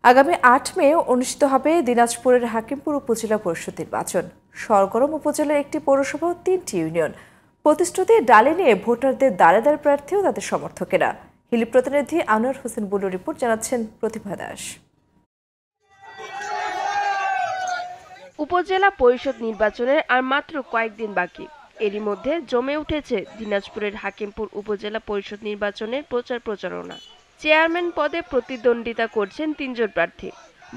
আগামী ৮ মে অনুষ্ঠিত হবে দিনাজপুরের হাকিমপুর উপজেলা পরিষদ নির্বাচন। সরগরম উপজেলার একটি পৌরসভা ও ৩টি ইউনিয়ন। প্রতিশ্রুতি ডালে নিয়ে ভোটারদের দাঁড়ে দাঁড়ে প্রার্থী ও তাদের সমর্থকেরা। হিলি প্রতিনিধি আনোয়ার হোসেন বুলুর রিপোর্ট, জানাচ্ছেন প্রতিভা দাস। উপজেলা পরিষদ নির্বাচনের আর মাত্র কয়েকদিন বাকি। এরই মধ্যে জমে উঠেছে দিনাজপুরের হাকিমপুর উপজেলা পরিষদ নির্বাচনের প্রচারণা। চেয়ারম্যান পদে প্রতিদ্বন্দ্বিতা করছেন ৩ জন প্রার্থী।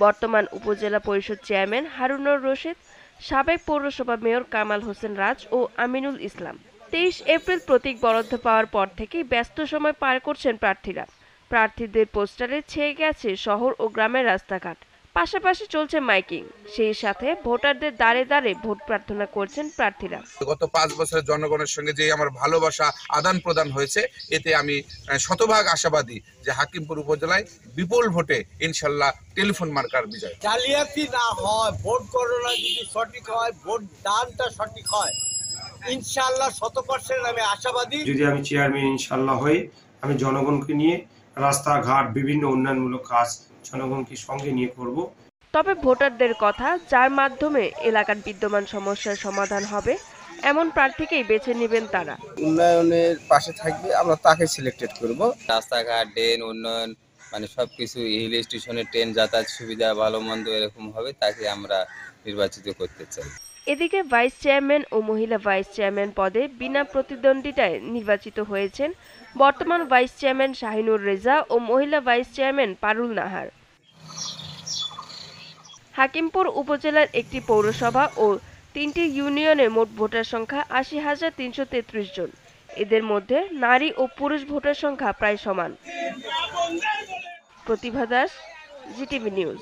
বর্তমান উপজেলা পরিষদ চেয়ারম্যান হারুনুর রশিদ, সাবেক পৌরসভা মেয়র কামাল হোসেন রাজ ও আমিনুল ইসলাম। ২৩ এপ্রিল প্রতীক বরাদ্দ পাওয়ার পর থেকেই ব্যস্ত সময় পার করছেন প্রার্থীরা। প্রার্থীদের পোস্টারে ছেয়ে গেছে শহর ও গ্রামের রাস্তাঘাট। পাশাপাশি চলছে মাইকিং, সেই সাথে ভোটারদের দাঁড়ে দাঁড়ে ভোট প্রার্থনা করছেন প্রার্থীরা। গত ৫ বছরের জনগণের সঙ্গে যে আমার ভালোবাসা আদান প্রদান হয়েছে, এতে আমি শতভাগ আশাবাদী যে হাকিমপুর উপজেলায় বিপুল ভোটে ইনশাল্লাহ টেলিফোন মার্কার বিজয়। জালিয়াতি না হয়, ভোট গণনা যদি সঠিক হয়, ভোট দানটা সঠিক হয়, ইনশাল্লাহ 100% আমি আশাবাদী। যদি আমি চেয়ারম্যান ইনশাল্লাহ হই, আমি জনগণকে নিয়ে রাস্তাঘাট বিভিন্ন উন্নয়নমূলক কাজ জনগণকে সঙ্গে নিয়ে করব। তবে ভোটারদের কথা, যার মাধ্যমে এলাকার বিদ্যমান সমস্যার সমাধান হবে এমন প্রার্থীকেই বেছে নেবেন তারা। উন্নয়নের পাশে থাকবে, আমরা তাকে সিলেক্টেড করব। রাস্তাঘাট, ড্রেন উন্নয়ন, মানে সবকিছু, হিল স্টেশনের ট্রেন যাতায়াত সুবিধা ভালো মন্দ এরকম হবে, তাকে আমরা নির্বাচিত করতে চাই। এদিকে ভাইস চেয়ারম্যান ও মহিলা ভাইস চেয়ারম্যান পদে বিনা প্রতিদ্বন্দ্বিতায় নির্বাচিত হয়েছেন বর্তমান ভাইস চেয়ারম্যান শাহিনুর রেজা ও মহিলা ভাইস চেয়ারম্যান পারুল নাহার। হাকিমপুর উপজেলার একটি পৌরসভা ও ৩টি ইউনিয়নের মোট ভোটার সংখ্যা ৮০,৩৩৩ জন। এদের মধ্যে নারী ও পুরুষ ভোটার সংখ্যা প্রায় সমান। প্রতিভা দাস, জিটিভি নিউজ।